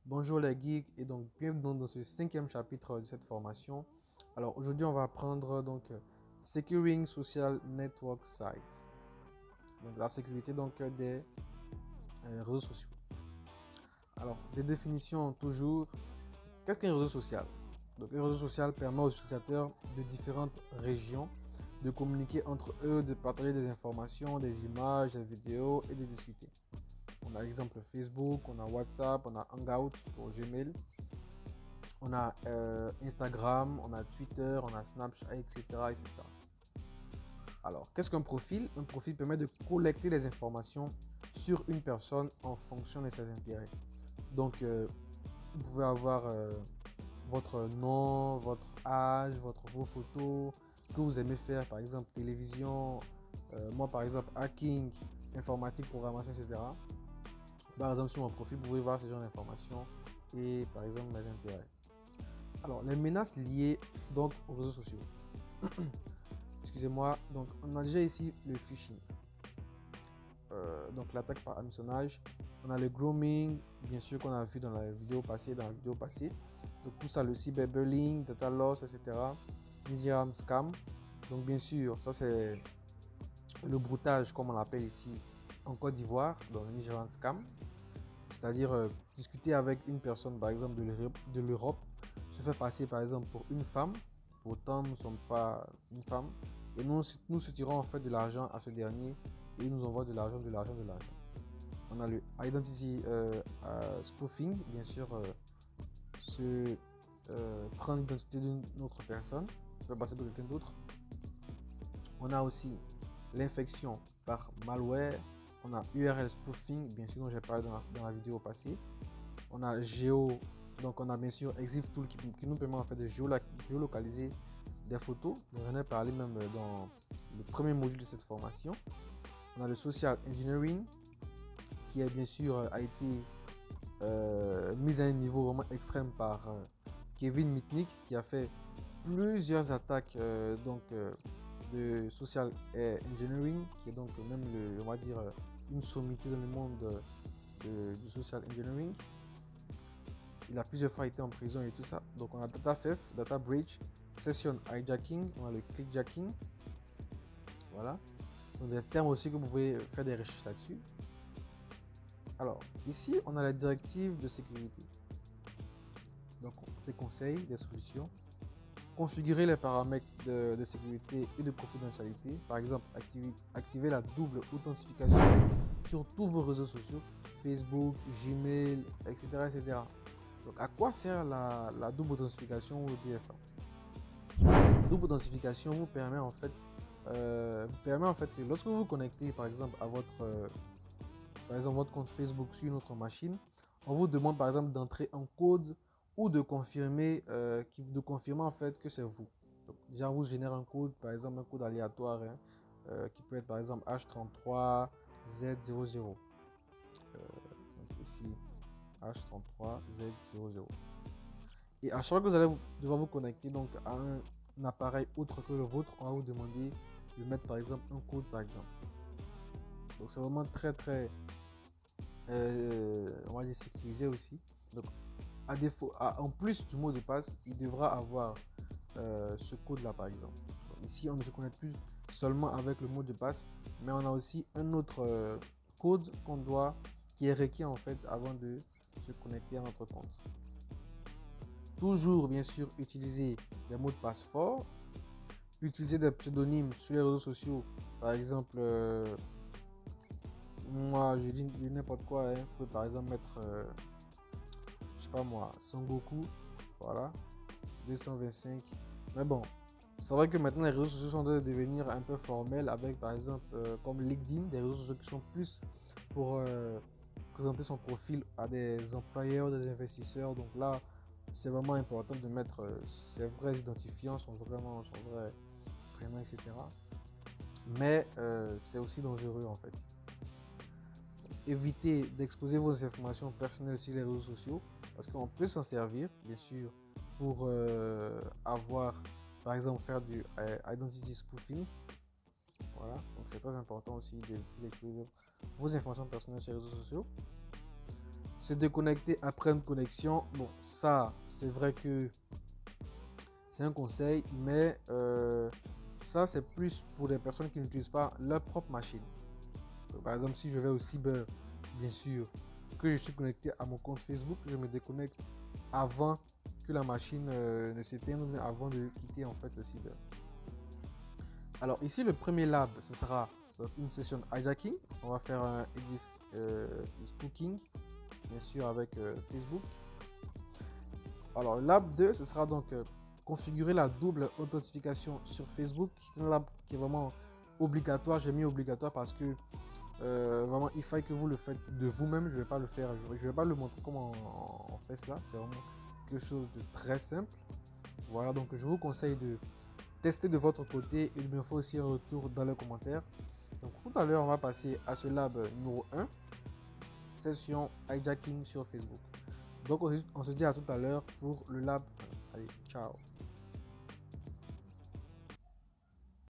Bonjour les geeks et donc bienvenue dans ce cinquième chapitre de cette formation. Alors aujourd'hui on va apprendre Securing Social Network Sites. Donc la sécurité des réseaux sociaux. Alors des définitions toujours. Qu'est-ce qu'un réseau social? Donc un réseau social permet aux utilisateurs de différentes régions de communiquer entre eux, de partager des informations, des images, des vidéos et de discuter. On a exemple Facebook, on a WhatsApp, on a Hangout pour Gmail. On a Instagram, on a Twitter, on a Snapchat, etc., etc. Alors, qu'est-ce qu'un profil? Un profil permet de collecter les informations sur une personne en fonction de ses intérêts. Donc, vous pouvez avoir votre nom, votre âge, vos photos, ce que vous aimez faire, par exemple télévision, moi par exemple hacking, informatique, programmation, etc. Par exemple, sur mon profil, vous pouvez voir ce genre d'informations et par exemple mes intérêts. Alors, les menaces liées donc aux réseaux sociaux. Excusez-moi, donc on a déjà ici le phishing. Donc l'attaque par hameçonnage. On a le grooming, bien sûr qu'on a vu dans la vidéo passée, Donc tout ça, le cyberbullying, data loss, etc. Nigerian scam. Donc bien sûr, ça c'est le broutage comme on l'appelle ici en Côte d'Ivoire, dans le Nigerian scam. C'est-à-dire discuter avec une personne par exemple de l'Europe, se faire passer par exemple pour une femme, pourtant nous ne sommes pas une femme, et nous soutirons en fait de l'argent à ce dernier et il nous envoie de l'argent. On a le identity spoofing, bien sûr, se prendre l'identité d'une autre personne, se faire passer pour quelqu'un d'autre. On a aussi l'infection par malware. On a URL spoofing, bien sûr, dont j'ai parlé dans la vidéo passée. On a donc on a bien sûr Exif Tool qui nous permet en fait de géolocaliser des photos. J'en ai parlé même dans le premier module de cette formation. On a le Social Engineering qui a bien sûr a été mis à un niveau vraiment extrême par Kevin Mitnick qui a fait plusieurs attaques de social engineering, qui est donc même on va dire une sommité dans le monde du social engineering. Il a plusieurs fois été en prison et tout ça. Donc on a data theft, data breach, session hijacking, on a le clickjacking. Voilà. Donc des termes aussi que vous pouvez faire des recherches là-dessus. Alors ici on a la directive de sécurité. Donc des conseils, des solutions. Configurer les paramètres de sécurité et de confidentialité. Par exemple, activer la double authentification sur tous vos réseaux sociaux, Facebook, Gmail, etc. etc. Donc, à quoi sert la double authentification ou le DFA? La double authentification vous permet en fait que lorsque vous vous connectez par exemple à votre compte Facebook sur une autre machine, on vous demande par exemple d'entrer un code ou de confirmer en fait que c'est vous. Donc, déjà, on vous génère un code, par exemple un code aléatoire qui peut être par exemple H33Z00. Donc ici, H33Z00. Et à chaque fois que vous allez devoir vous connecter donc, à un appareil autre que le vôtre, on va vous demander de mettre par exemple un code par exemple. Donc c'est vraiment très on va dire sécurisé aussi. Donc à défaut, en plus du mot de passe, il devra avoir ce code là par exemple. Donc, ici on ne se connecte plus seulement avec le mot de passe, mais on a aussi un autre code qui est requis en fait avant de se connecter à notre compte. Toujours bien sûr utiliser des mots de passe forts, utiliser des pseudonymes sur les réseaux sociaux, par exemple moi je dis n'importe quoi, hein. Vous pouvez par exemple mettre je sais pas moi, Sangoku, voilà, 225. Mais bon, c'est vrai que maintenant les réseaux sociaux sont en train de devenir un peu formels avec par exemple comme LinkedIn, des réseaux sociaux qui sont plus pour présenter son profil à des employeurs, des investisseurs. Donc là, c'est vraiment important de mettre ses vrais identifiants, son vrai prénom, etc. Mais c'est aussi dangereux en fait. Évitez d'exposer vos informations personnelles sur les réseaux sociaux parce qu'on peut s'en servir, bien sûr, pour par exemple, faire du identity spoofing. Voilà, donc c'est très important aussi d'exposer vos informations personnelles sur les réseaux sociaux. Se déconnecter après une connexion, bon, ça, c'est vrai que c'est un conseil, mais ça, c'est plus pour les personnes qui n'utilisent pas leur propre machine. Donc, par exemple, si je vais au cyber, bien sûr, que je suis connecté à mon compte Facebook, je me déconnecte avant que la machine ne s'éteigne ou avant de quitter en fait le cyber. Alors ici, le premier lab, ce sera donc, une session hijacking. On va faire un exif is cooking, bien sûr avec Facebook. Alors lab 2, ce sera donc configurer la double authentification sur Facebook. C'est un lab qui est vraiment obligatoire. J'ai mis obligatoire parce que vraiment il faut que vous le faites de vous-même. Je ne vais pas le faire, je vais pas le montrer comment on fait cela. C'est vraiment quelque chose de très simple. Voilà, donc je vous conseille de tester de votre côté. Il me faut aussi un retour dans les commentaires. Donc tout à l'heure, on va passer à ce lab numéro 1, session hijacking sur Facebook. Donc on se dit à tout à l'heure pour le lab 1. Allez, ciao.